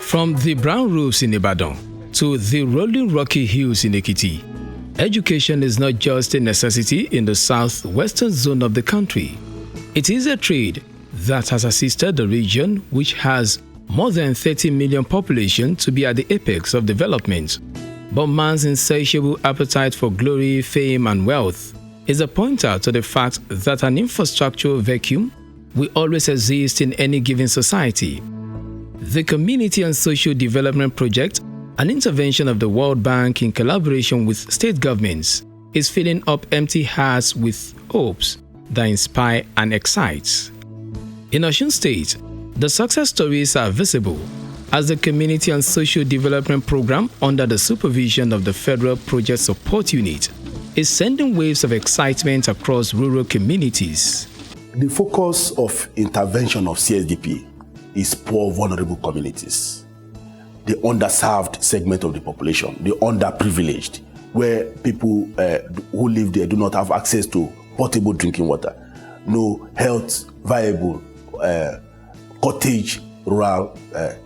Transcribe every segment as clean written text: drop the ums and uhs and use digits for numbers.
From the brown roofs in Ibadan to the rolling rocky hills in Ekiti, education is not just a necessity in the southwestern zone of the country. It is a trade that has assisted the region, which has more than 30 million population, to be at the apex of development. But man's insatiable appetite for glory, fame, and wealth is a pointer to the fact that an infrastructural vacuum will always exist in any given society. The Community and Social Development Project, an intervention of the World Bank in collaboration with state governments, is filling up empty hearts with hopes that inspire and excite. In Osun State, the success stories are visible as the Community and Social Development Program, under the supervision of the Federal Project Support Unit, is sending waves of excitement across rural communities. The focus of intervention of CSDP is poor, vulnerable communities, the underserved segment of the population, the underprivileged, where people who live there do not have access to portable drinking water, no health viable cottage rural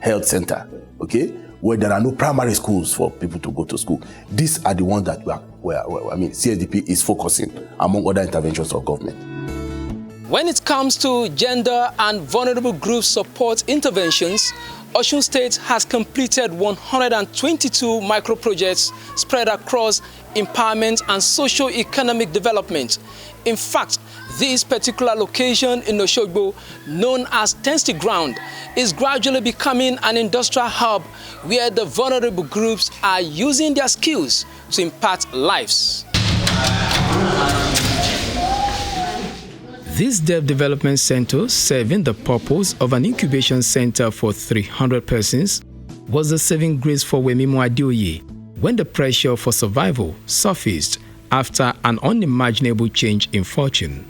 health center, okay, where there are no primary schools for people to go to school. These are the ones that CSDP is focusing among other interventions of government. When it comes to gender and vulnerable group support interventions, Osun State has completed 122 micro-projects spread across empowerment and socio-economic development. In fact, this particular location in Osogbo, known as Testing Ground, is gradually becoming an industrial hub where the vulnerable groups are using their skills to impact lives. This development center, serving the purpose of an incubation center for 300 persons, was a saving grace for Wemimo Adeoye when the pressure for survival surfaced after an unimaginable change in fortune.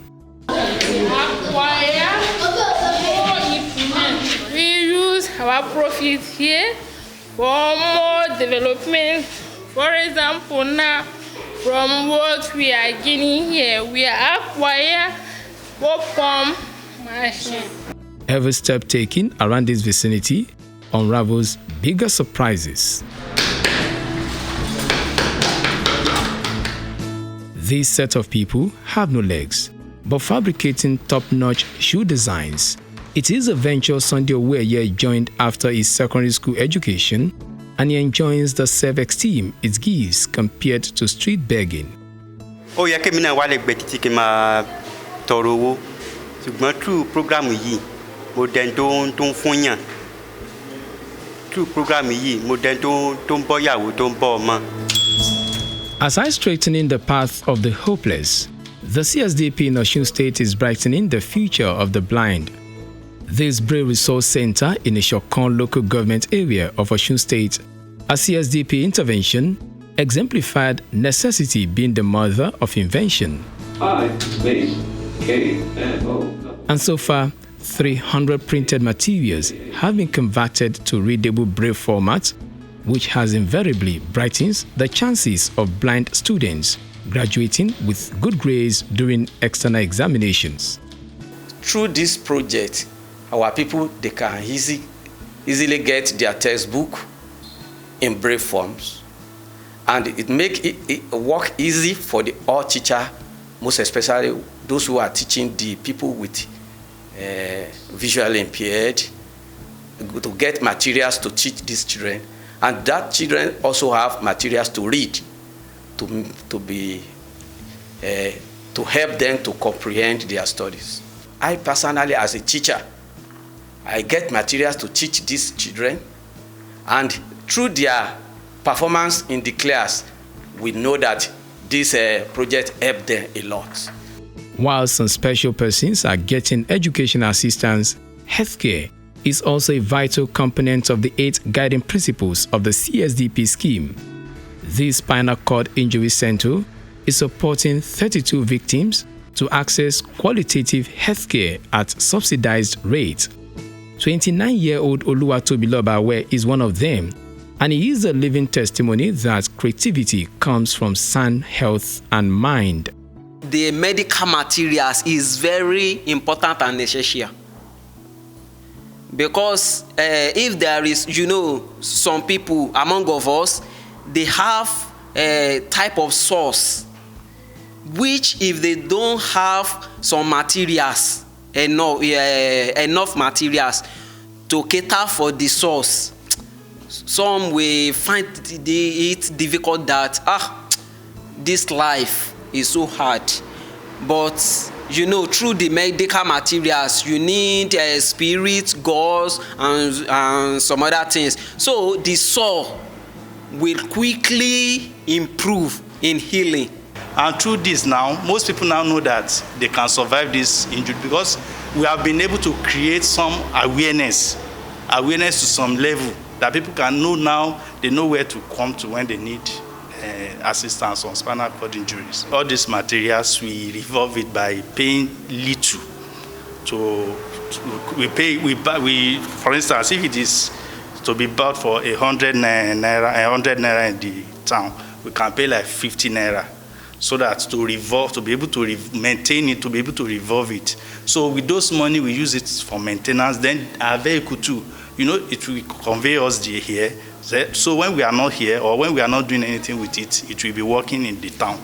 We use our profits here for more development. For example, now from what we are getting here, we are acquiring machine. Every step taken around this vicinity unravels bigger surprises. This set of people have no legs, but fabricating top-notch shoe designs. It is a venture Sunday Oweye joined after his secondary school education, and he enjoys the self-esteem it gives compared to street begging. Torowo ṣùgbọ́n through program yìí mo dẹni tó ń fún yàn through program yìí mo dẹni tó ń bọ́yàwó tó ń bọ́ ọmọ. As I straightening the path of the hopeless, the CSDP in Osun State is brightening the future of the blind. This Braille Resource Center in the Shokon local government area of Osun State, a CSDP intervention, exemplified necessity being the mother of invention. And so far, 300 printed materials have been converted to readable Braille format, which has invariably brightens the chances of blind students graduating with good grades during external examinations. Through this project, our people, they can easily get their textbook in Braille forms, and it make it work easy for the all teacher, most especially those who are teaching the people with visually impaired, to get materials to teach these children, and that children also have materials to read, to help them to comprehend their studies. I personally, as a teacher, I get materials to teach these children, and through their performance in the class, we know that this project helped them a lot. While some special persons are getting educational assistance, healthcare is also a vital component of the 8 guiding principles of the CSDP scheme. This spinal cord injury center is supporting 32 victims to access qualitative healthcare at subsidized rates. 29-year-old Oluwatobilobawe is one of them, and he is a living testimony that creativity comes from sound health and mind. The medical materials is very important and necessary. Because if there is, some people among of us, they have a type of source, which if they don't have some materials, enough materials to cater for the source, some will find it difficult that, this life is so hard. But through the medical materials, you need spirit, gauze, and some other things. So the soul will quickly improve in healing. And through this now, most people now know that they can survive this injury because we have been able to create some awareness to some level that people can know now. They know where to come to when they need assistance on spinal cord injuries. All these materials, we revolve it by paying little. We for instance, if it is to be bought for 100 naira in the town, we can pay like 50 naira. So that to be able to maintain it, to be able to revolve it. So with those money, we use it for maintenance. Then our vehicle too, it will convey us here. So when we are not here or when we are not doing anything with it, it will be working in the town.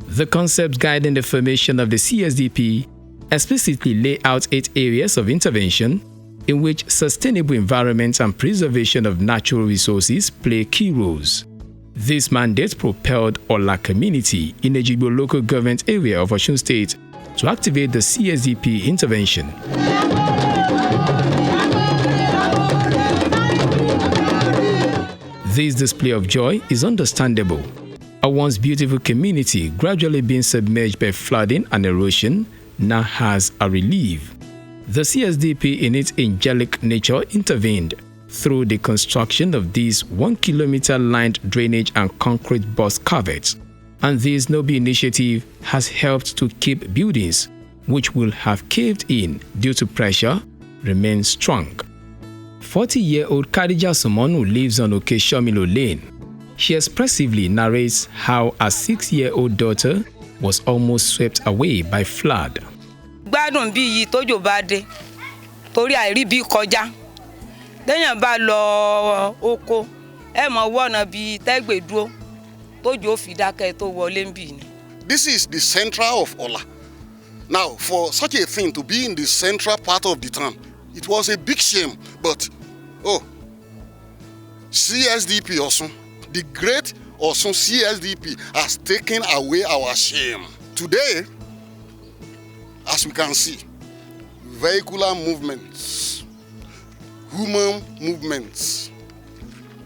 The concepts guiding the formation of the CSDP explicitly lay out 8 areas of intervention in which sustainable environment and preservation of natural resources play key roles. This mandate propelled Ola community in Ejigbo local government area of Osun State to activate the CSDP intervention. This display of joy is understandable. A once beautiful community gradually being submerged by flooding and erosion now has a relief. The CSDP in its angelic nature intervened through the construction of these 1-kilometer lined drainage and concrete box culverts, and this noble initiative has helped to keep buildings which will have caved in due to pressure remain strong. 40-year-old Khadija Sumonu lives on Okeshomilo Lane. She expressively narrates how a 6-year-old daughter was almost swept away by flood. Gbádùn bí yìí tójò bá dé torí àìrí bí kọjá. Déyàn bá lọ oko ẹ mọ wọnà bí tẹgbẹ dúró tójò fi dákẹ́ tó wọlé nbí ni. This is the central of Ola. Now, for such a thing to be in the central part of the town, it was a big shame, but CSDP Osun, the great Osun CSDP has taken away our shame. Today, as we can see, vehicular movements, human movements,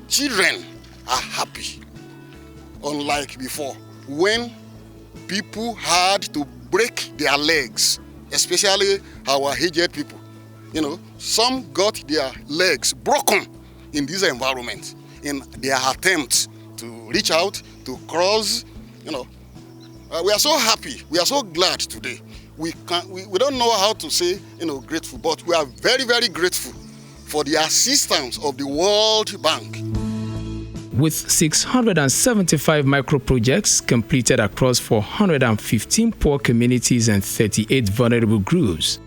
children are happy, unlike before, when people had to break their legs, especially our aged people. Some got their legs broken in this environment in their attempt to reach out, to cross. We are so happy, we are so glad today. We don't know how to say, grateful, but we are very, very grateful for the assistance of the World Bank. With 675 micro-projects completed across 415 poor communities and 38 vulnerable groups,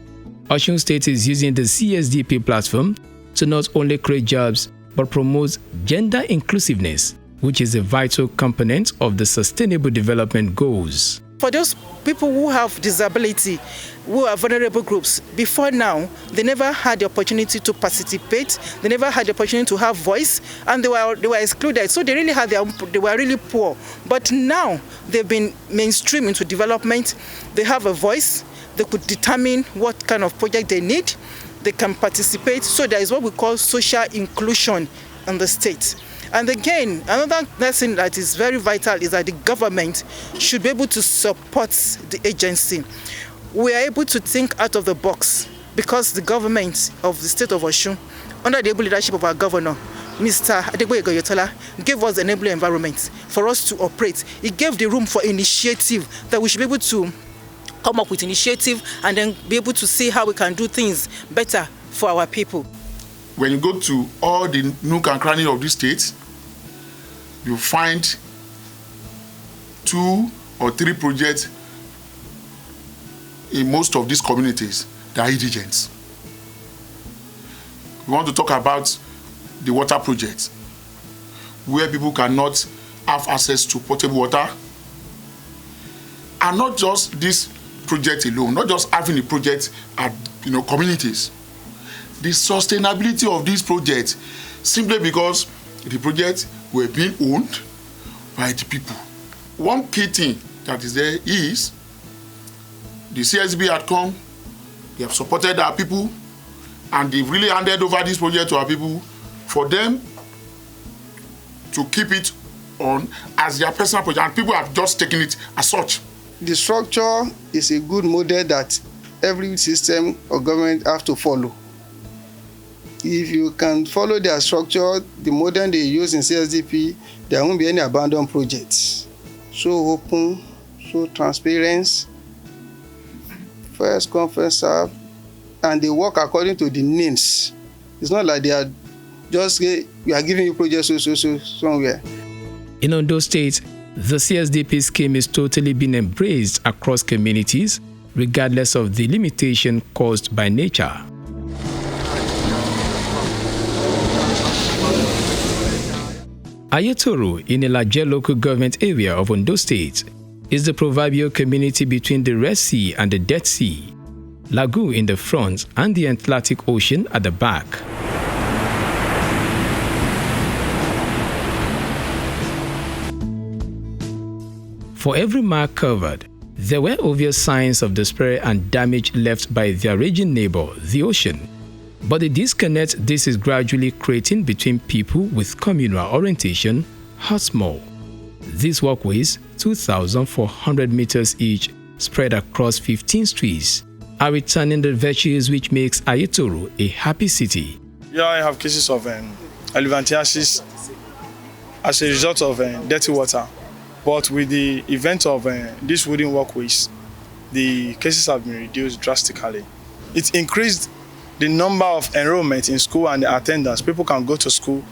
Osun State is using the CSDP platform to not only create jobs, but promote gender inclusiveness, which is a vital component of the Sustainable Development Goals. For those people who have disability, who are vulnerable groups, before now, they never had the opportunity to participate, they never had the opportunity to have voice, and they were excluded. So they really had they were really poor. But now they've been mainstream into development. They have a voice. They could determine what kind of project they need. They can participate. So there is what we call social inclusion in the state. And again, another lesson that is very vital is that the government should be able to support the agency. We are able to think out of the box because the government of the state of Osun, under the able leadership of our governor, Mr. Adegboye Goyotola, gave us the enabling environment for us to operate. He gave the room for initiative, that we should be able to come up with initiative and then be able to see how we can do things better for our people. When you go to all the nook and cranny of this state, you find 2 or 3 projects in most of these communities that are indigents. We want to talk about the water project, where people cannot have access to potable water. And not just this project alone, not just having a project at communities. The sustainability of this project, simply because the projects were being owned by the people. One key thing that is there is the CSDP had come, they have supported our people, and they've really handed over this project to our people for them to keep it on as their personal project, and people have just taken it as such. The structure is a good model that every system of government have to follow. If you can follow their structure, the model they use in CSDP, there won't be any abandoned projects. So open, so transparent, first come, first serve, and they work according to the needs. It's not like they are just, we are giving you projects so somewhere. In Ondo State, the CSDP scheme is totally being embraced across communities, regardless of the limitation caused by nature. Ayetoro, in a larger local government area of Ondo State, is the proverbial community between the Red Sea and the Dead Sea, Lagoon in the front and the Atlantic Ocean at the back. For every mark covered, there were obvious signs of despair and damage left by their raging neighbor, the ocean. But the disconnect this is gradually creating between people with communal orientation hurts small. These walkways, 2,400 meters each, spread across 15 streets, are returning the virtues which makes Ayetoro a happy city. Yeah, I have cases of elephantiasis as a result of dirty water. But with the event of these wooden walkways, the cases have been reduced drastically. It increased the number of enrollment in school and the attendance. People can go to school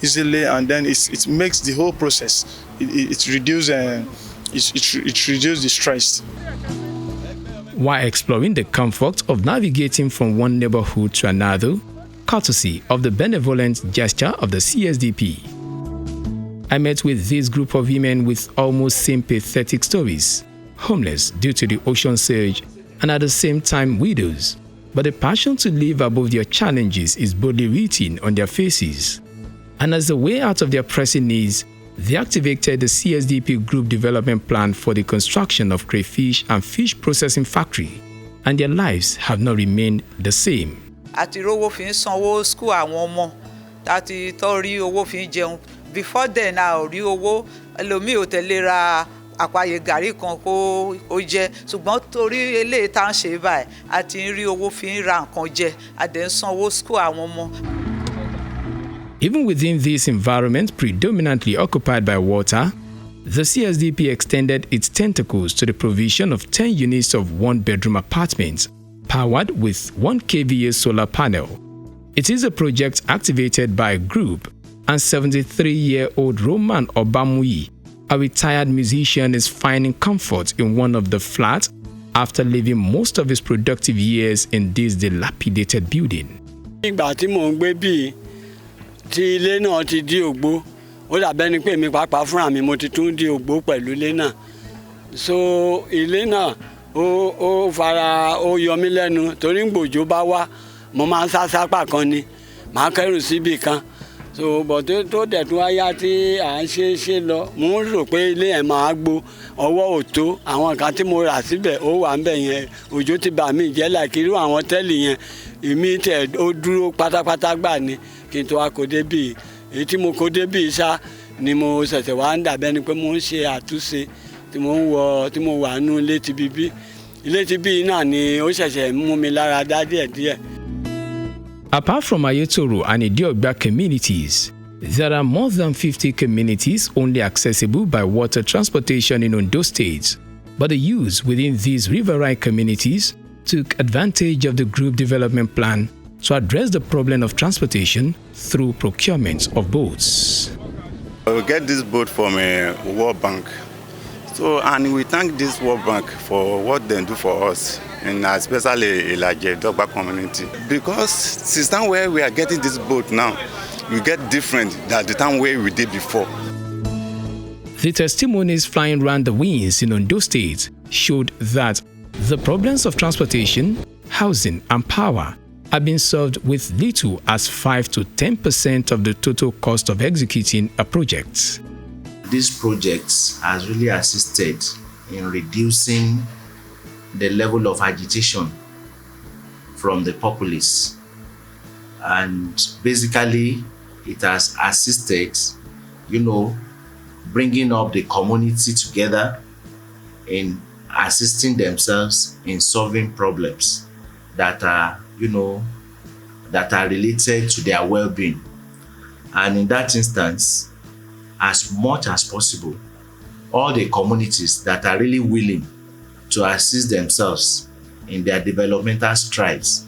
easily, and then it makes the whole process. It reduces the stress. While exploring the comfort of navigating from one neighborhood to another, courtesy of the benevolent gesture of the CSDP, I met with this group of women with almost sympathetic stories, homeless due to the ocean surge, and at the same time widows. But the passion to live above their challenges is boldly written on their faces. And as a way out of their pressing needs, they activated the CSDP Group Development Plan for the construction of crayfish and fish processing factory, and their lives have not remained the same. Before then, àpáyé gàrí kan kó jẹ ṣùgbọ́n torí eléyìí tá ń ṣe báyìí a ti ń rí owó fi ń ra nǹkan jẹ a dẹ̀ ń sanwó school àwọn ọmọ. Even within this environment predominantly occupied by water, the CSDP extended its tentacles to the provision of 10 units of one-bedroom apartments powered with 1 kVA solar panel. It is a project activated by a group, and 73-year-old Roman Obamui, a retired musician, is finding comfort in one of the flats after living most of his productive years in this dilapidated building. Ìgbà tí mò ń gbé bíi tí ilé náà ti di ògbó, ó dàbẹ́ ni pé mi pàápàá fúnra mi mo ti tún di ògbó pẹ̀lú ilé náà. So ilé náà ó yọ mí lẹ́nu torí gbòjò bá wá mo máa ń sá sápá kan ni màá kẹ́rù síbì kan. So bọ̀dé tó dẹ̀ tún wáyá tí à ń ṣe lọ mo ń rò pé ilé ẹ̀ máa gbó ọwọ́ ò tó àwọn nǹkan tí mo rà síbẹ̀ ó wà ń bẹ̀ yẹn òjò ti bà mí jẹ́ láìkí irú àwọn tẹ́lì yẹn èmi tẹ̀ ó dúró pátápátá gbà ni kí n tó wá kó débì èyí tí mo kó débì ṣá ni mo ṣẹ̀ṣẹ̀ wá ń dàbẹ́ ni pé mo ń ṣe àtúnṣe tí mo wà nú ilé ti bíbí náà ni ó ṣẹ̀ṣẹ̀ mú mi lára dá díẹ̀díẹ̀. Apart from Ayetoro and Idiogba communities, there are more than 50 communities only accessible by water transportation in Ondo State. But the youths within these riverine communities took advantage of the group development plan to address the problem of transportation through procurement of boats. We get this boat from a World Bank. So, and we thank this World Bank for what they do for us, and especially Elijah Dogba community. Because since time where we are getting this boat now, we get different than the time where we did before. The testimonies flying around the winds in Ondo State showed that the problems of transportation, housing, and power have been solved with little as 5 to 10% of the total cost of executing a project. This project has really assisted in reducing the level of agitation from the populace, and basically it has assisted, bringing up the community together in assisting themselves in solving problems that are, that are related to their well-being. And in that instance, as much as possible, all the communities that are really willing to assist themselves in their developmental strides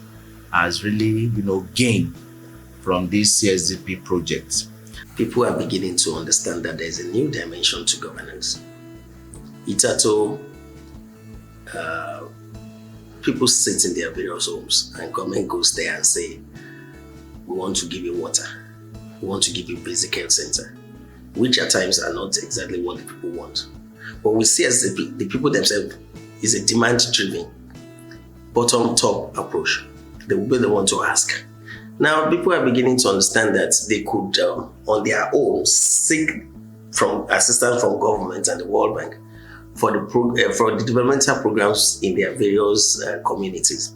has really, gained from this CSDP project. People are beginning to understand that there's a new dimension to governance. Itato, people sit in their various homes and government goes there and say, we want to give you water, we want to give you basic health center, which at times are not exactly what the people want. But we see as the people themselves is a demand-driven, bottom-top approach. They will be the one to ask. Now, people are beginning to understand that they could, on their own, seek from assistance from government and the World Bank for the developmental programs in their various communities.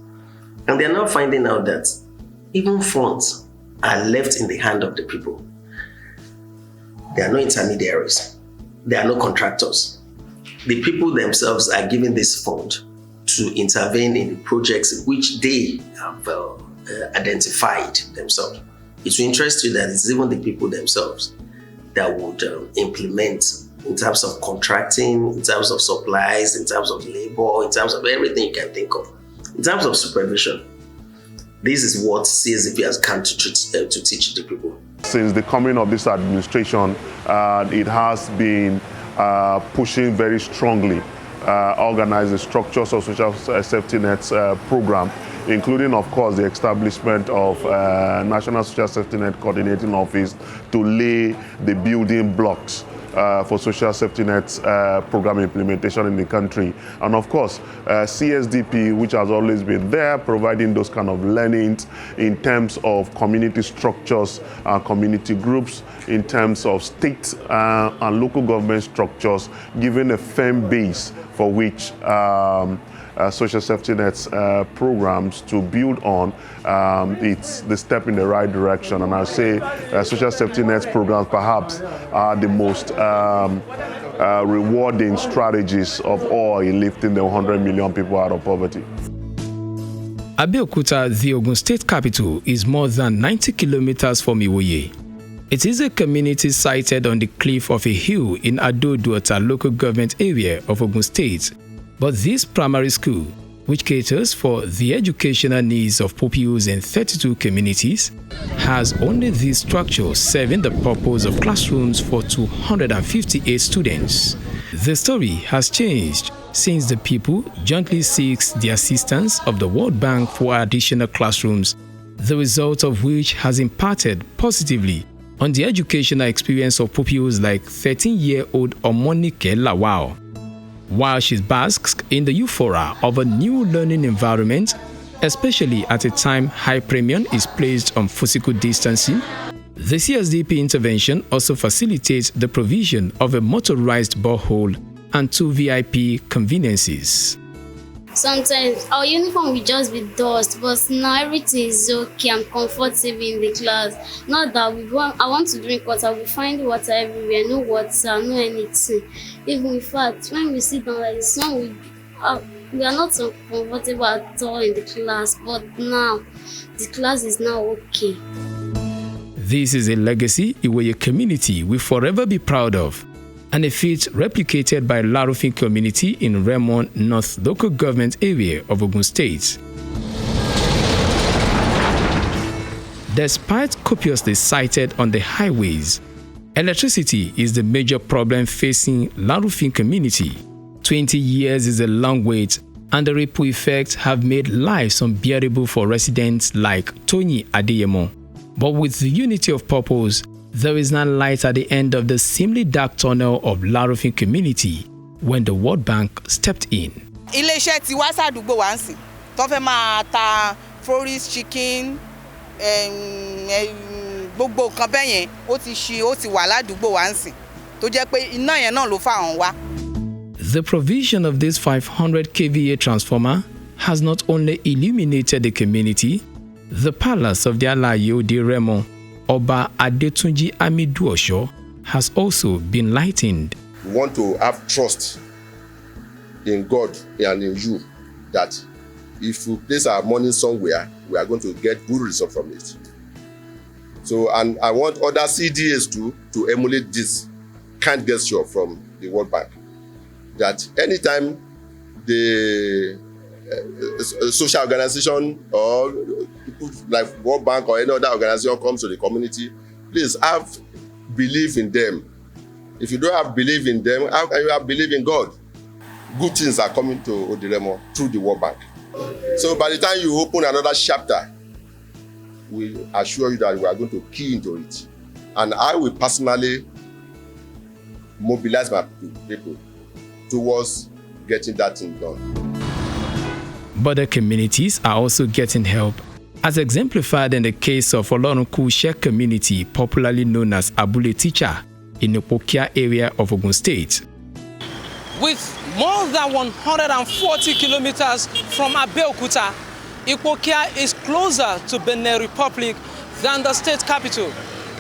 And they're now finding out that even funds are left in the hand of the people. There are no intermediaries. There are no contractors. The people themselves are given this fund to intervene in the projects which they have identified themselves. It will interest you that it's even the people themselves that would implement in terms of contracting, in terms of supplies, in terms of labor, in terms of everything you can think of. In terms of supervision, this is what CSDP has come to teach the people. Since the coming of this administration, it has been pushing very strongly organizing structures of social safety nets program, including, of course, the establishment of National Social Safety Net Coordinating Office to lay the building blocks for social safety nets program implementation in the country. And of course, CSDP, which has always been there, providing those kind of learnings in terms of community structures, community groups, in terms of state and local government structures, giving a firm base for which social safety nets programs to build on. It's the step in the right direction, and I'll say social safety nets programs perhaps are the most rewarding strategies of all in lifting the 100 million people out of poverty. Abeokuta, the Ogun State capital, is more than 90 kilometers from Iwoye. It is a community sited on the cliff of a hill in Ado-Duota local government area of Ogun State. But this primary school, which caters for the educational needs of pupils in 32 communities, has only this structure serving the purpose of classrooms for 258 students. The story has changed since the people jointly seeks the assistance of the World Bank for additional classrooms, the result of which has impacted positively on the educational experience of pupils like 13-year-old Omonike Lawal. While she basks in the euphoria of a new learning environment, especially at a time high premium is placed on physical distancing, the CSDP intervention also facilitates the provision of a motorized borehole and 2 VIP conveniences. Sometimes our uniform will just be dust, but now everything is okay. I'm comfortable in the class. Not that I want to drink water, we find water everywhere, no water, no anything. Even in fact, when we sit down like this, we are not so comfortable at all in the class, but now the class is now okay. This is a legacy Iwoye community will forever be proud of, and a feat replicated by Larufin community in Remo North local government area of Ogun State. Despite copiously cited on the highways, electricity is the major problem facing Larufin community. 20 years is a long wait, and the ripple effects have made lives unbearable for residents like Tony Adeyemo. But with the unity of purpose, there is now light at the end of the seemingly dark tunnel of Larufin community when the World Bank stepped in. Ilé-iṣẹ́ ti wá sádùúgbò wa ń sìn tó fẹ́ máa ta forest chicken gbogbo nǹkan bẹ́ẹ̀ yẹn ó ti wà ládùúgbò wa ń sìn tó jẹ́ pé iná yẹn náà ló fà wọ́n wá. The provision of this 500 kVA transformer has not only illuminated the community, the palace of the Alaye Ode Remo, Oba Adetunji Amidu Osho, has also been lightened. We want to have trust in God and in you that if we place our money somewhere, we are going to get good result from it. So, and I want other CDAs to emulate this kind gesture from the World Bank. That anytime the social organization or people like World Bank or any other organization comes to the community, please have belief in them. If you don't have belief in them, how can you have belief in God? Good things are coming to Odiremo through the World Bank. So by the time you open another chapter, we assure you that we are going to key into it. And I will personally mobilize my people towards getting that thing done. But the communities are also getting help, as exemplified in the case of Olorunku Shek community, popularly known as Abule Teacher, in the Pokia area of Ogun State. With more than 140 kilometers from Abeokuta, Ipokia is closer to Benin Republic than the state capital.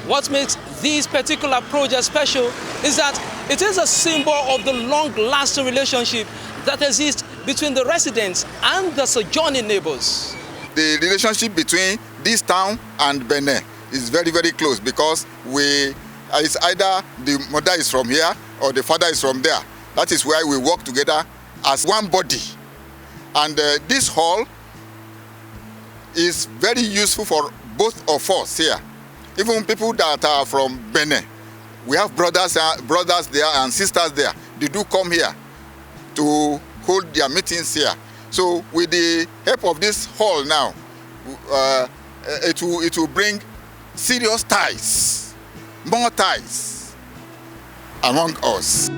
What makes this particular project special is that it is a symbol of the long-lasting relationship that exists between the residents and the sojourning neighbors. The relationship between this town and Benin is very, very close because it's either the mother is from here or the father is from there. That is why we work together as one body. And this hall is very useful for both of us here. Even people that are from Benin, we have brothers there and sisters there. They do come here to hold their meetings here. So with the help of this hall now, it will bring serious ties, more ties among us.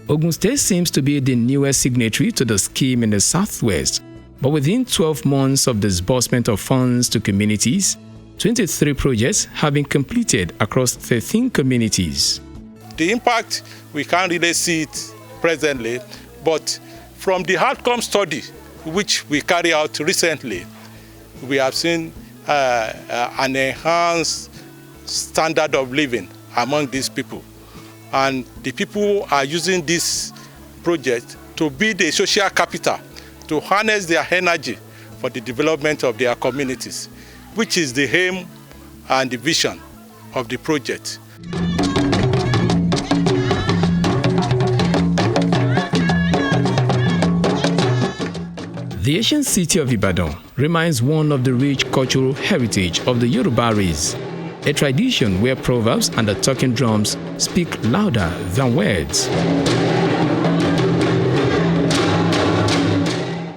Ogun State seems to be the newest signatory to the scheme in the southwest, but within 12 months of disbursement of funds to communities, 23 projects have been completed across 13 communities. The impact, we can't really see it presently, but from the outcome study, which we carried out recently, we have seen an enhanced standard of living among these people. And the people are using this project to build a social capital, to harness their energy for the development of their communities, which is the aim and the vision of the project. The ancient city of Ibadan remains one of the rich cultural heritage of the Yoruba race, a tradition where proverbs and the talking drums speak louder than words.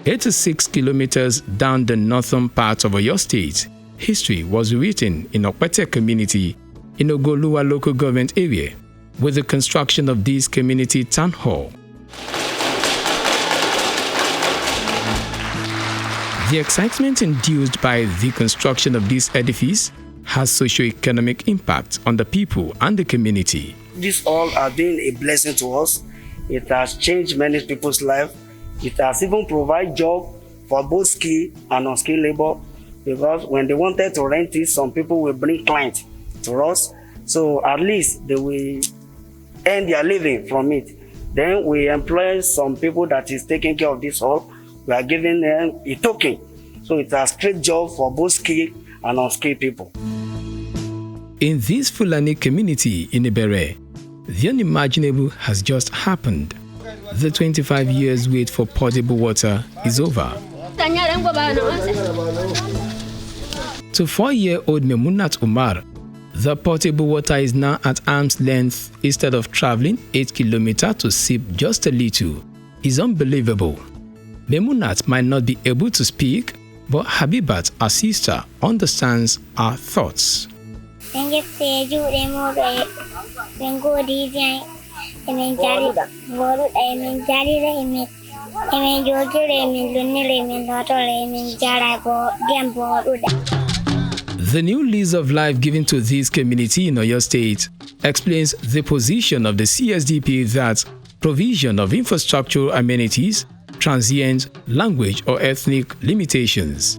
86 kilometers down the northern part of Oyo State, history was written in Okpete community in Ogoluwa local government area with the construction of this community town hall. The excitement induced by the construction of this edifice has socio-economic impact on the people and the community. This all has been a blessing to us. It has changed many people's lives. It has even provided job for both skilled and unskilled labor, because when they wanted to rent it, some people will bring clients to us. So at least they will earn their living from it. Then we employ some people that is taking care of this hall. We are giving them a token. So it's a straight job for both skilled and unskilled people. In this Fulani community in Ibere, the unimaginable has just happened. The 25 years wait for potable water is over. To 4-year-old Memunat Umar, the potable water is now at arm's length instead of traveling 8 kilometers to sip just a little. It's unbelievable. Memunat might not be able to speak, but Habibat, our sister, understands our thoughts. The new lease of life given to this community in Oyo State explains the position of the CSDP that provision of infrastructural amenities, transient, language or ethnic limitations.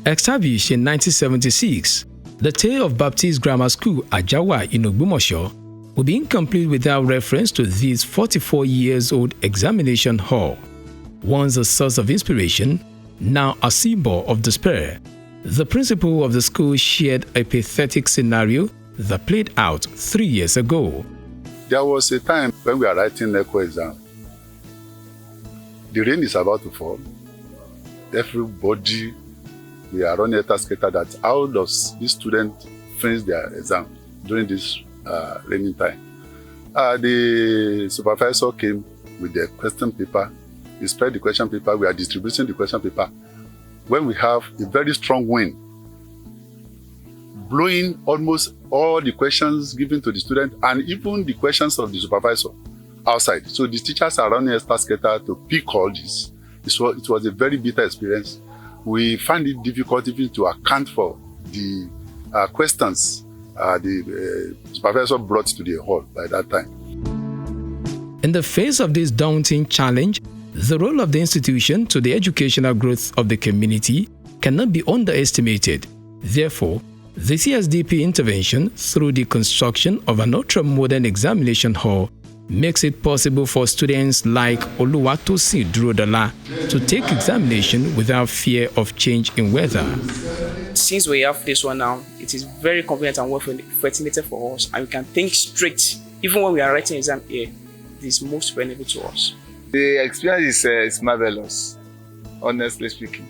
Established in 1976, the tale of Baptist Grammar School Ajawa in Ogbomoso will be incomplete without reference to this 44 years old examination hall. Once a source of inspiration, now a symbol of despair, the principal of the school shared a pathetic scenario that played out 3 years ago. There was a time when we were writing NECO exam. The rain is about to fall. Everybody, we are running a task that how does this student finish their exam during this raining time. The supervisor came with the question paper. He spread the question paper. We are distributing the question paper. When we have a very strong wind, blowing almost all the questions given to the student and even the questions of the supervisor outside. So the teachers are running a task to pick all this. It was a very bitter experience. We find it difficult even to account for the questions the supervisor brought to the hall by that time. In the face of this daunting challenge, the role of the institution to the educational growth of the community cannot be underestimated. Therefore, the CSDP intervention through the construction of an ultra-modern examination hall makes it possible for students like Oluwatosin Durodala to take examination without fear of change in weather. Since we have this one now, it is very convenient and well facilitated for us, and we can think straight. Even when we are writing exam here, it is most valuable to us. The experience is marvelous, honestly speaking.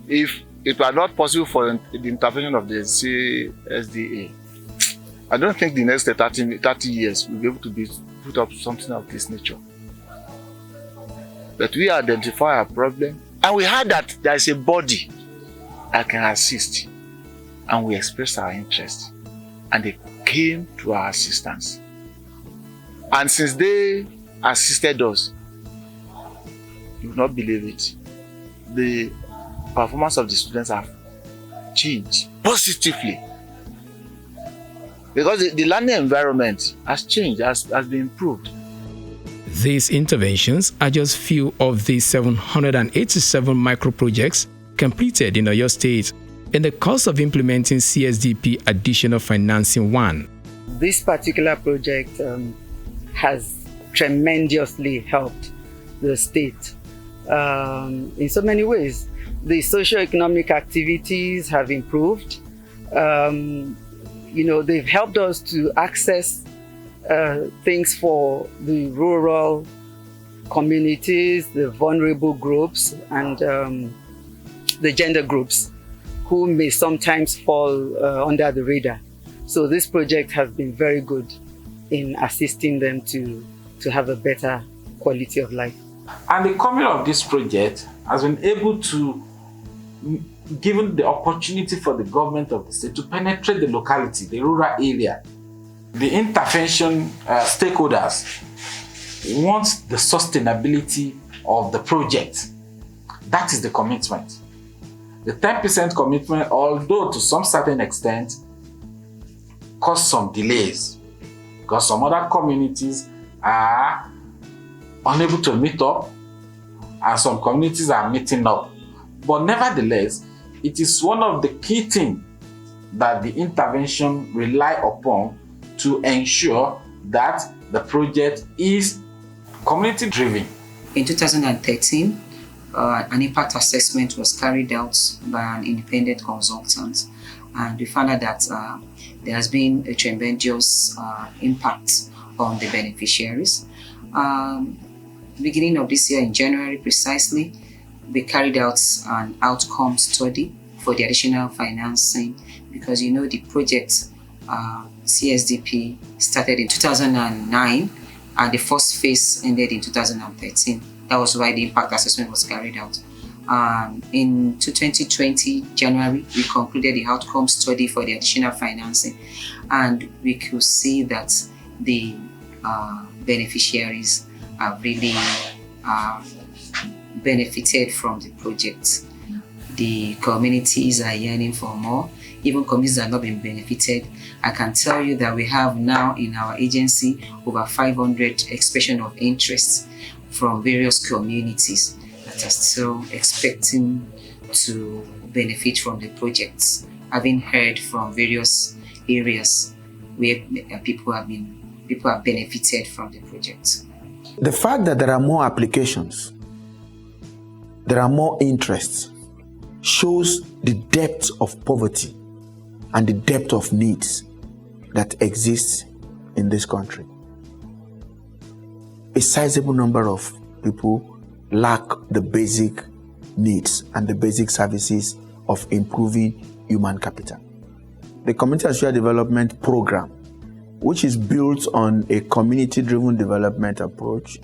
If it were not possible for the intervention of the CSDA, I don't think the next 30 years we'll be able to put up something of this nature. But we identify a problem, and we heard that there is a body that can assist, and we expressed our interest, and they came to our assistance. And since they assisted us, you will not believe it, the performance of the students have changed positively. Because the learning environment has changed, has been improved. These interventions are just few of the 787 micro-projects completed in Oyo State in the course of implementing CSDP Additional Financing 1. This particular project has tremendously helped the state in so many ways. The socio-economic activities have improved. They've helped us to access things for the rural communities, the vulnerable groups, and the gender groups who may sometimes fall under the radar. So this project has been very good in assisting them to have a better quality of life. And the coming of this project has been able to given the opportunity for the government of the state to penetrate the locality, the rural area. The intervention stakeholders want the sustainability of the project. That is the commitment. The 10% commitment, although to some certain extent, caused some delays because some other communities are unable to meet up, and some communities are meeting up. But nevertheless, it is one of the key things that the intervention rely upon to ensure that the project is community driven. In 2013, an impact assessment was carried out by an independent consultant, and we found out that there has been a tremendous impact on the beneficiaries. Beginning of this year, in January precisely, we carried out an outcome study for the additional financing, because the project CSDP started in 2009 and the first phase ended in 2013. That was why the impact assessment was carried out. In 2020 January, we concluded the outcome study for the additional financing, and we could see that the beneficiaries have really benefited from the project. The communities are yearning for more. Even communities that have not been benefited. I can tell you that we have now in our agency over 500 expression of interest from various communities that are still expecting to benefit from the projects, having heard from various areas where people have benefited from the project. The fact that there are more applications, there are more interests, shows the depth of poverty and the depth of needs that exists in this country. A sizable number of people lack the basic needs and the basic services of improving human capital. The Community and Social Development Program, which is built on a community-driven development approach,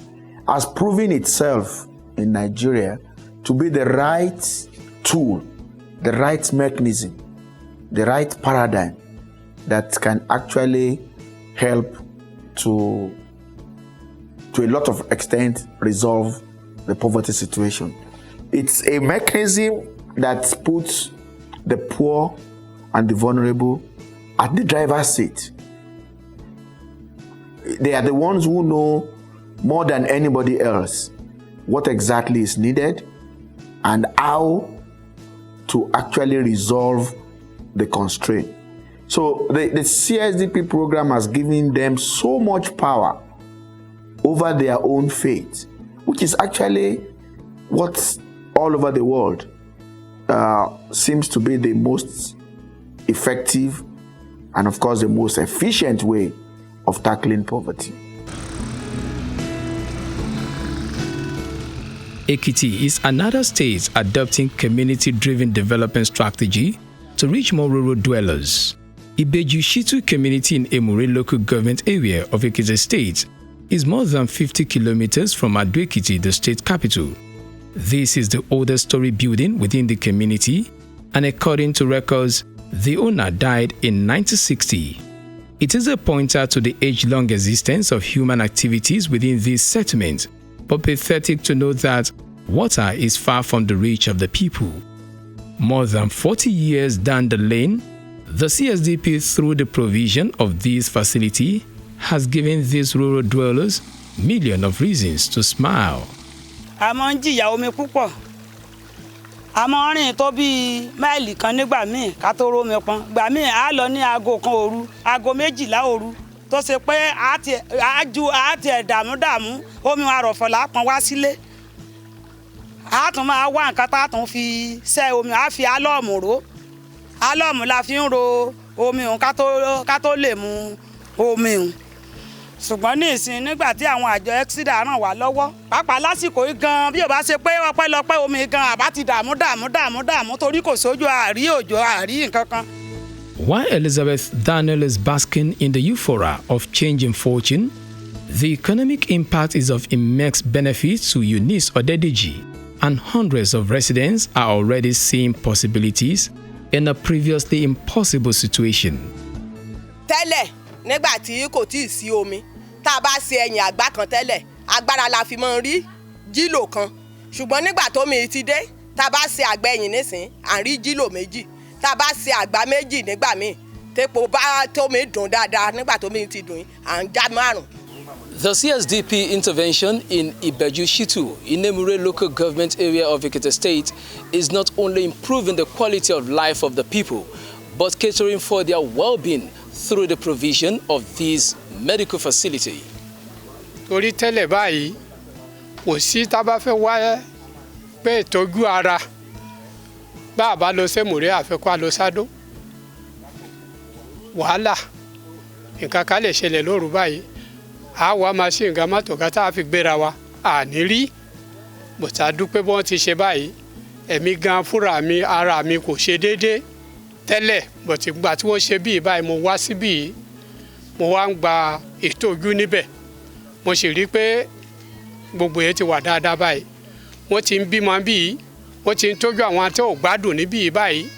has proven itself in Nigeria to be the right tool, the right mechanism, the right paradigm that can actually help to a lot of extent resolve the poverty situation. It's a mechanism that puts the poor and the vulnerable at the driver's seat. They are the ones who know more than anybody else what exactly is needed and how to actually resolve the constraint. So the CSDP program has given them so much power over their own fate, which is actually what all over the world seems to be the most effective and of course the most efficient way of tackling poverty. Ekiti is another state adopting community-driven development strategy to reach more rural dwellers. Ibeju-Shitu community in Emure local government area of Ekiti State is more than 50 kilometers from Ado-Ekiti, the state capital. This is the oldest story building within the community, and according to records, the owner died in 1960. It is a pointer to the age-long existence of human activities within this settlement, but pathetic to note that water is far from the reach of the people. More than 40 years down the lane, the CSDP, through the provision of this facility, has given these rural dwellers millions of reasons to smile. A máa ń jìyà omi púpọ̀. A máa ń rìn tó bí máìlì kan nígbà míì ká tó rómi pọn. Ìgbà míì á lọ ní aago kan òru, aago 12 òru. Tó ṣe pé á ti dààmú omi àrọ̀fọ̀ là pọn wá sílé. A tún máa wá nǹkan tá tún fi ṣẹ́ omi, a fi álọ́ọ̀mù ró. Álọ́ọ̀mù la fi ń ro omi òun ká tó lè mu omi òun. Ṣùgbọ́n ní ìsìn nígbà tí àwọn àjọ Ekiti ràn wá lọ́wọ́, pàápàá lásìkò yìí gan bí ó bá ṣe pé ọpẹ́lọpẹ́ omi gan àbá ti dààmú torí kò sójú àrí òjò àrí nǹkan kan. While Elizabeth Daniel is basking in the euphoria of changing fortune, the economic impact is of immense benefit to Eunice Odedeji, and hundreds of residents are already seeing possibilities in a previously impossible situation. Tẹ́lẹ̀ nígbà tí kò tí ì sí omi, tá a bá ṣe ẹ̀yìn àgbá kan tẹ́lẹ̀, agbára la fi máa ń rí jílò kan. Ṣùgbọ́n nígbà tómi ti dé, tá a bá ṣe àgbá ẹ̀yìn nísìn, à ń rí jílò méjì. Tá a bá ṣe àgbá méjì nígbà míì, tépo bá tómi dùn dáadáa nígbà tómi ti dùn, à ń já 5. The CSDP intervention in Ibeju-Shitu, Inemure local government area of Ekiti State, is not only improving the quality of life of the people, but catering for their well-being through the provision of this medical facility. Torí tẹ́lẹ̀ báyìí, kò sí tá bá fẹ́ wá pé ìtọ́jú ara bá a bá lọ sẹ́mùrẹ́ àfẹ́kọ́ lọ sádó. Wàhálà nǹkan kan lè ṣẹlẹ̀ lóru báyìí. Àwa máa ṣe nǹkan mọ́tò ká tá a fi gbéra wa àní rí. Bọ̀tà dúpẹ́ bí wọ́n ti ṣe báyìí. Ẹ̀mí gan fúnra mi ara mi kò ṣe déédéé tẹ́lẹ̀. Bọ̀tì gbà tí wọ́n ṣe bíi báyìí mo wá síbí mo wá ń gba ìtọ́jú níbẹ̀. Mo sì rí pé gbogbo yẹn ti wà dáadáa báyìí. Wọ́n ti ń bímọ bíi wọ́n ti ń tọ́jú àwọn tí ò gbádùn níbí báyìí.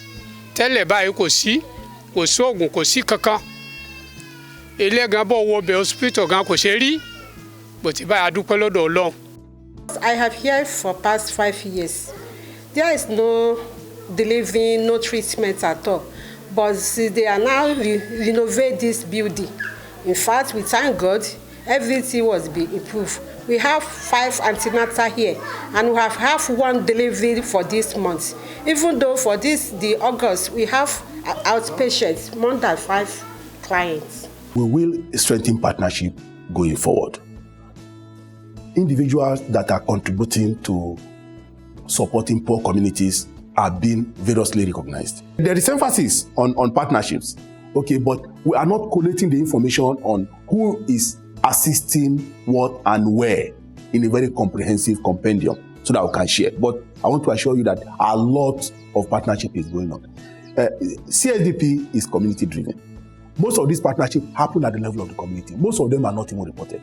Tẹ́lẹ̀ báyìí kò sí oògùn kò sí kankan. Ilé gan bọ̀ wọ bẹ̀ hospital gan kò ṣe rí. Bọ̀tì báyìí a dúpẹ́ lọ́dọ̀ Ọlọ́run. I have here for past 5 years. There is no delivering, no treatment at all. But they are now renovate this building. In fact, we thank God, everything was being improved. We have 5 antenatal here, and we have 1 delivery for this month. Even though for the August, we have outpatients, more than 5 clients. We will strengthen partnership going forward. Individuals that are contributing to supporting poor communities are being variously recognized. There is emphasis on partnerships, okay, but we are not collating the information on who is assisting what and where in a very comprehensive compendium so that we can share. But I want to assure you that a lot of partnership is going on. CSDP is community driven. Most of these partnerships happen at the level of the community. Most of them are not even reported.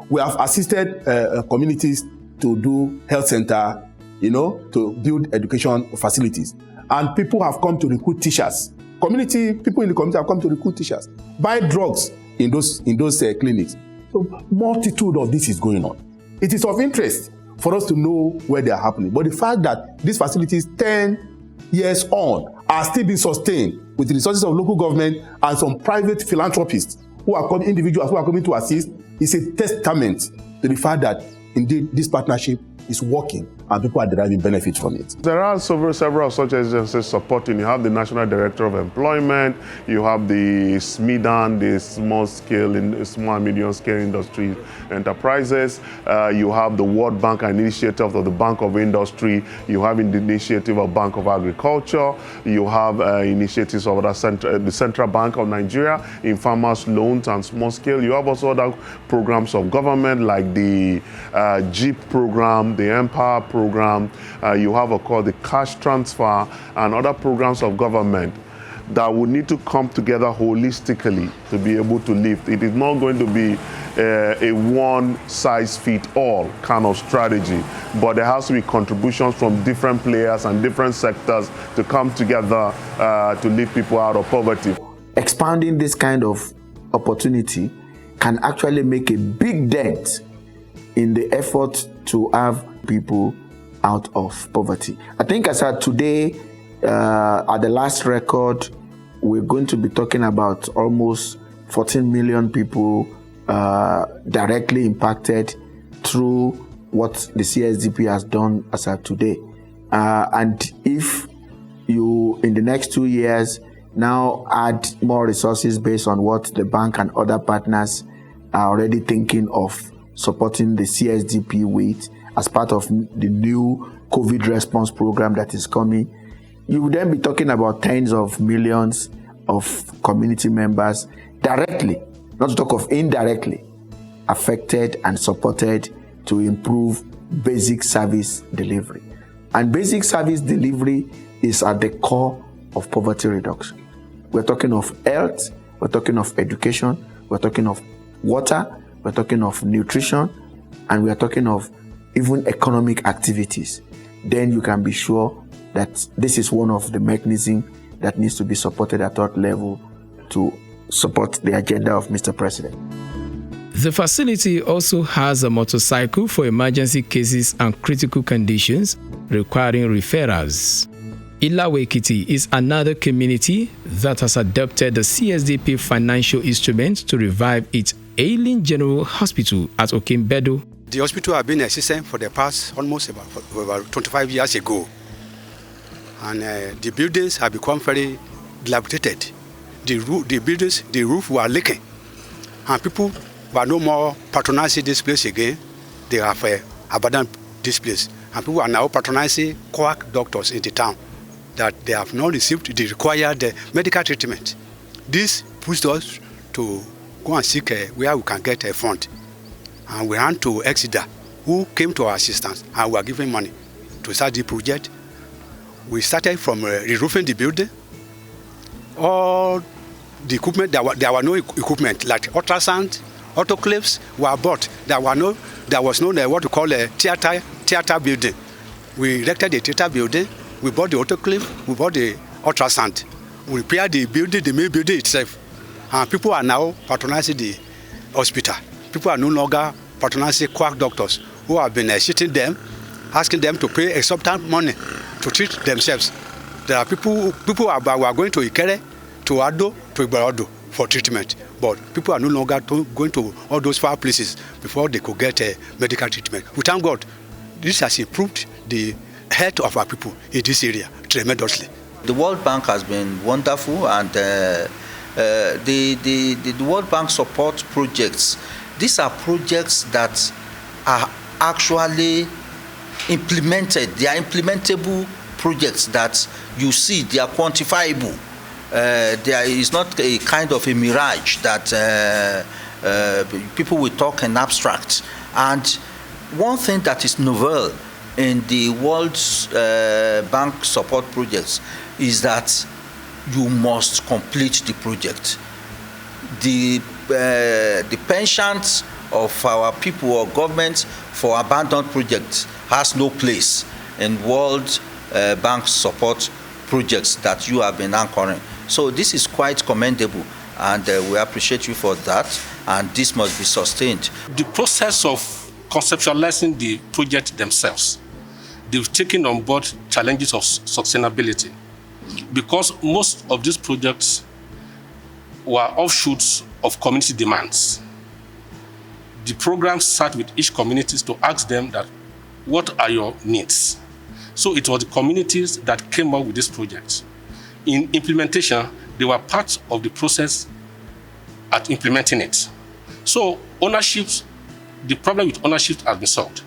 We have assisted communities to do health center, to build education facilities. And people have come to recruit teachers. People in the community have come to recruit teachers, buy drugs in those clinics. So multitude of this is going on. It is of interest for us to know where they are happening. But the fact that these facilities 10 years on are still being sustained with the resources of local government and some private philanthropists individuals who are coming to assist is a testament to the fact that indeed this partnership is working and people are deriving benefit from it. There are several such agencies supporting. You have the National Director of Employment, you have the SMIDAN, the small and medium scale industry enterprises, you have the World Bank initiative of the Bank of Industry, you have the initiative of Bank of Agriculture, you have initiatives of the Central Bank of Nigeria in farmers loans and small scale. You have also other programs of government like the JEEP program, the Empower program, you have the cash transfer and other programs of government that would need to come together holistically to be able to lift. It is not going to be a one-size-fits-all kind of strategy, but there has to be contributions from different players and different sectors to come together to lift people out of poverty. Expanding this kind of opportunity can actually make a big dent in the effort to have people out of poverty. I think as at today, at the last record, we're going to be talking about almost 14 million people directly impacted through what the CSDP has done as at today. And if you, in the next 2 years, now add more resources based on what the bank and other partners are already thinking of supporting the CSDP with as part of the new COVID response program that is coming, you would then be talking about tens of millions of community members directly, not to talk of indirectly, affected and supported to improve basic service delivery. And basic service delivery is at the core of poverty reduction. We're talking of health, we're talking of education, we're talking of water, we're talking of nutrition, and we're talking of even economic activities. Then you can be sure that this is one of the mechanisms that needs to be supported at that level to support the agenda of Mr. President. The facility also has a motorcycle for emergency cases and critical conditions requiring referrals. Ekiti is another community that has adopted the CSDP financial instrument to revive its Ailing General Hospital at Okimbedo. The hospital has been existing for the past almost about 25 years ago. And the buildings have become very dilapidated. The roof were leaking. And people were no more patronizing this place again. They have abandoned this place. And people are now patronizing quack doctors in the town that they have not received the required medical treatment. This pushed us to go and seek where we can get a fund. And we ran to Exeter, who came to our assistance and were given money to start the project. We started from re-roofing the building. All the equipment, there were no equipment like ultrasound, autoclaves were bought. There was no what we call a theater building. We erected a theater building. We bought the autoclave. We bought the ultrasound. We repaired the building, the main building itself. And people are now patronizing the hospital. People are no longer patronizing quack doctors who have been shitting them, asking them to pay exorbitant money to treat themselves. There are people who are going to Ikere, to Ado, to Ibarodo for treatment. But people are no longer going to all those far places before they could get medical treatment. We thank God. This has improved the health of our people in this area tremendously. The World Bank has been wonderful, and the World Bank support projects. These are projects that are actually implemented. They are implementable projects that you see, they are quantifiable. There is not a kind of a mirage that people will talk in abstract. And one thing that is novel in the World Bank support projects is that you must complete the project. The pensions of our people or government for abandoned projects has no place in World Bank support projects that you have been anchoring. So this is quite commendable, and we appreciate you for that, and this must be sustained. The process of conceptualizing the project themselves, they've taken on board challenges of sustainability, because most of these projects were offshoots of community demands. The program sat with each community to ask them that, what are your needs? So it was the communities that came up with this project. In implementation, they were part of the process at implementing it. So the problem with ownership has been solved.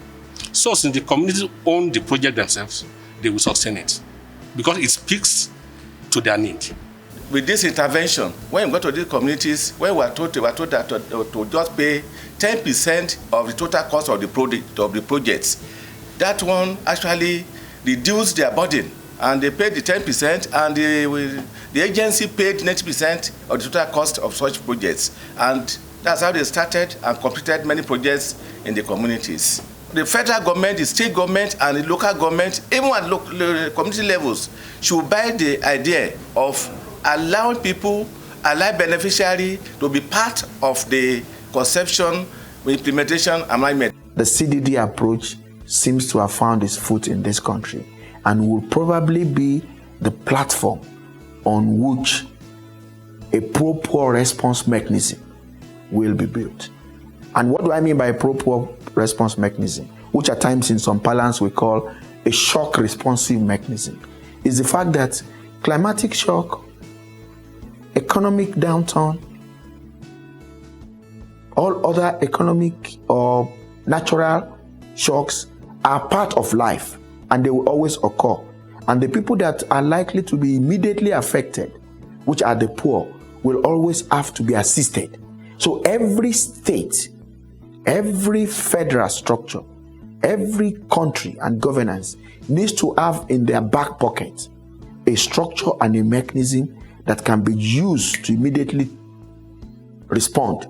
So since the communities own the project themselves, they will sustain it because it speaks to their need. With this intervention, when you go to these communities, when we were told that to just pay 10% of the total cost of the projects, that one actually reduced their burden, and they paid the 10%, and the agency paid 90% of the total cost of such projects, and that's how they started and completed many projects in the communities. The federal government, the state government, and the local government, even at community levels, should buy the idea of allowing people, allow beneficiaries to be part of the conception, implementation, and management. The CDD approach seems to have found its foot in this country and will probably be the platform on which a pro-poor response mechanism will be built. And what do I mean by a pro-poor response mechanism, which at times in some parlance we call a shock responsive mechanism, is the fact that climatic shock, economic downturn, all other economic or natural shocks are part of life, and they will always occur. And the people that are likely to be immediately affected, which are the poor, will always have to be assisted. So every state, every federal structure, every country and governance needs to have in their back pocket a structure and a mechanism that can be used to immediately respond.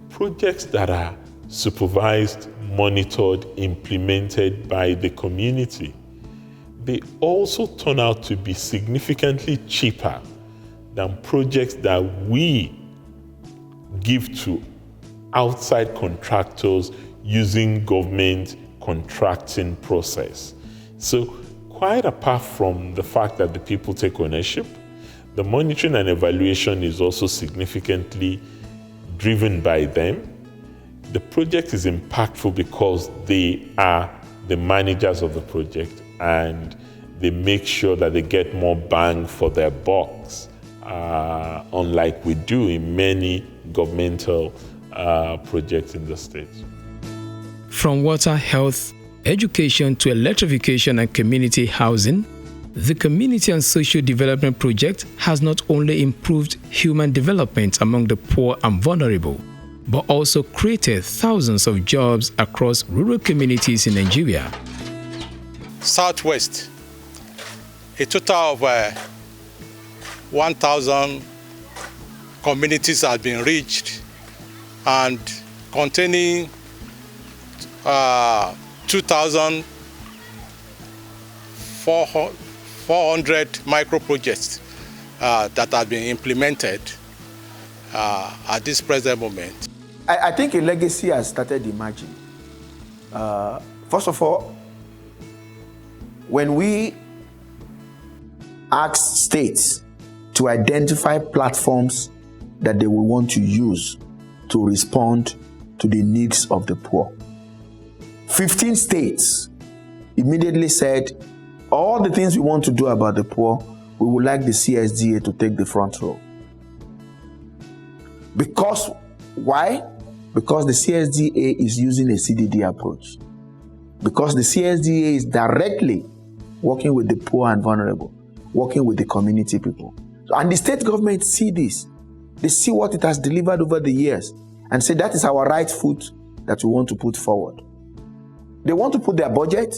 Projects that are supervised, monitored, implemented by the community, they also turn out to be significantly cheaper than projects that we give to outside contractors using government contracting process. So quite apart from the fact that the people take ownership, the monitoring and evaluation is also significantly driven by them. The project is impactful because they are the managers of the project and they make sure that they get more bang for their bucks, unlike we do in many governmental projects in the state. From water, health, education to electrification and community housing, the Community and Social Development Project has not only improved human development among the poor and vulnerable, but also created thousands of jobs across rural communities in Nigeria. Southwest, a total of 1,000 communities have been reached and containing 2,400 micro projects that have been implemented at this present moment. I think a legacy has started emerging. First of all, when we ask states to identify platforms that they will want to use to respond to the needs of the poor, 15 states immediately said, all the things we want to do about the poor, we would like the CSDA to take the front row. Because, why? Because the CSDA is using a CDD approach. Because the CSDA is directly working with the poor and vulnerable, working with the community people. And the state government see this. They see what it has delivered over the years and say that is our right foot that we want to put forward. They want to put their budget,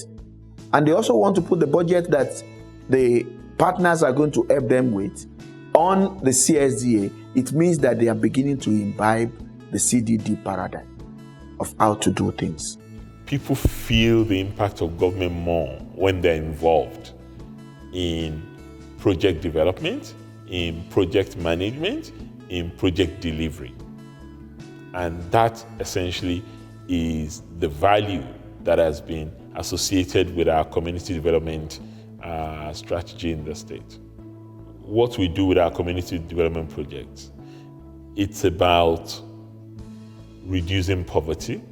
and they also want to put the budget that the partners are going to help them with on the CSDA. It means that they are beginning to imbibe the CDD paradigm of how to do things. People feel the impact of government more when they're involved in project development, in project management, in project delivery. And that essentially is the value that has been associated with our community development strategy in the state. What we do with our community development projects, it's about reducing poverty.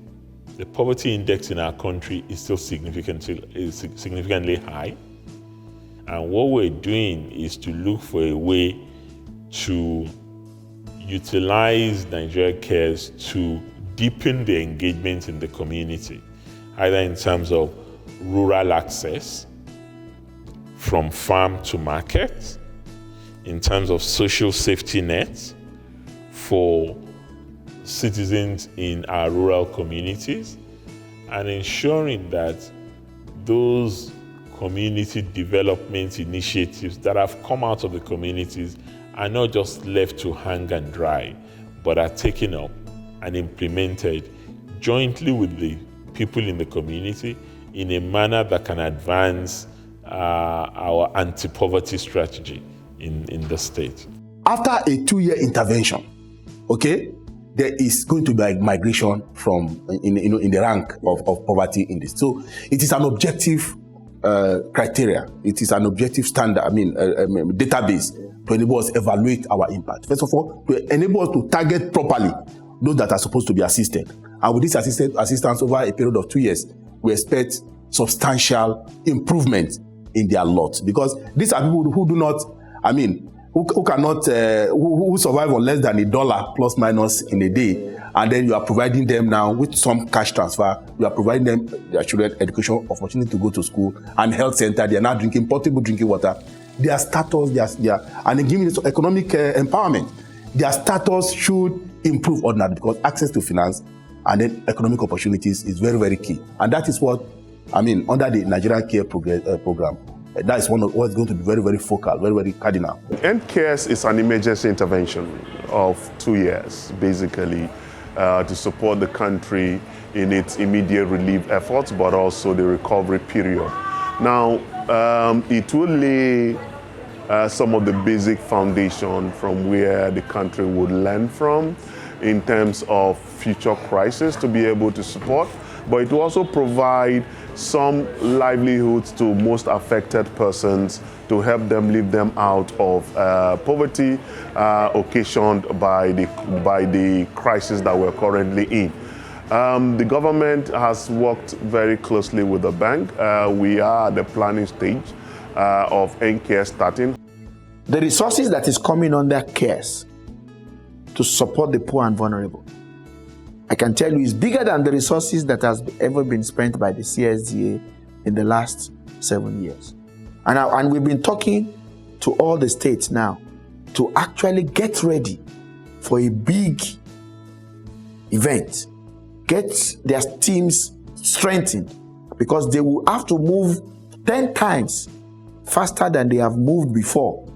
The poverty index in our country is still significantly high. And what we're doing is to look for a way to utilize Nigeria Cares to deepen the engagement in the community, either in terms of rural access from farm to market, in terms of social safety nets for citizens in our rural communities, and ensuring that those community development initiatives that have come out of the communities are not just left to hang and dry, but are taken up and implemented jointly with the people in the community in a manner that can advance our anti-poverty strategy in the state. After a 2-year intervention, okay, there is going to be a migration from in the rank of poverty in this. So it is an objective criteria. It is an objective standard. Database to enable us to evaluate our impact. First of all, to enable us to target properly those that are supposed to be assisted. And with this assistance over a period of 2 years, we expect substantial improvement in their lot, because these are people who do not, who cannot, who survive on less than $1 plus minus in a day, and then you are providing them now with some cash transfer. You are providing them their children education opportunity to go to school and health center. They are now drinking portable drinking water. Their status, and giving them economic empowerment. Their status should improve on that, because access to finance and then economic opportunities is very, very key. And that is what, under the Nigerian Care program, that is one of what's going to be very, very focal, very, very cardinal. NCARES is an emergency intervention of 2 years, basically, to support the country in its immediate relief efforts, but also the recovery period. Now, it will lay some of the basic foundation from where the country would learn from in terms of future crisis to be able to support. but it will also provide some livelihoods to most affected persons to help them live them out of poverty occasioned by the crisis that we're currently in. The government has worked very closely with the bank. We are at the planning stage of NCARE starting. The resources that is coming under CARES to support the poor and vulnerable, I can tell you, is bigger than the resources that has ever been spent by the CSDA in the last 7 years. And we've been talking to all the states now to actually get ready for a big event. Get their teams strengthened, because they will have to move 10 times faster than they have moved before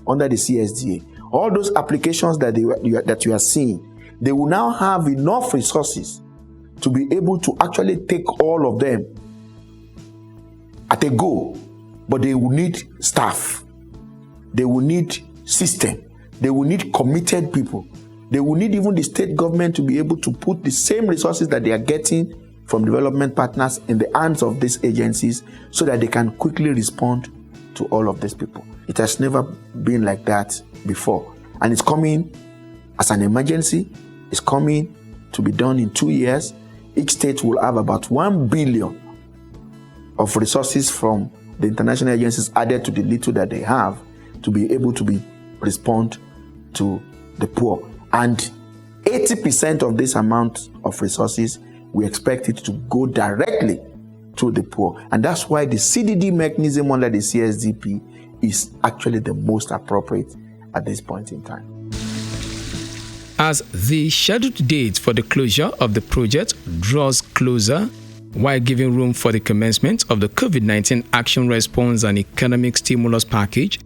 under the CSDA. All those applications that you are seeing, they will now have enough resources to be able to actually take all of them at a go. But they will need staff. They will need system. They will need committed people. They will need even the state government to be able to put the same resources that they are getting from development partners in the hands of these agencies so that they can quickly respond to all of these people. It has never been like that before. And it's coming as an emergency. It's coming to be done in 2 years. Each state will have about 1 billion of resources from the international agencies added to the little that they have to be able to respond to the poor. And 80% of this amount of resources, we expect it to go directly to the poor. And that's why the CDD mechanism under the CSDP is actually the most appropriate at this point in time. As the scheduled date for the closure of the project draws closer, while giving room for the commencement of the COVID-19 Action Response and Economic Stimulus Package,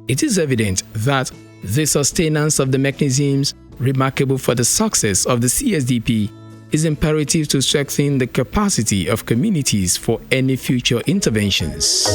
it is evident that the sustenance of the mechanisms remarkable for the success of the CSDP is imperative to strengthen the capacity of communities for any future interventions.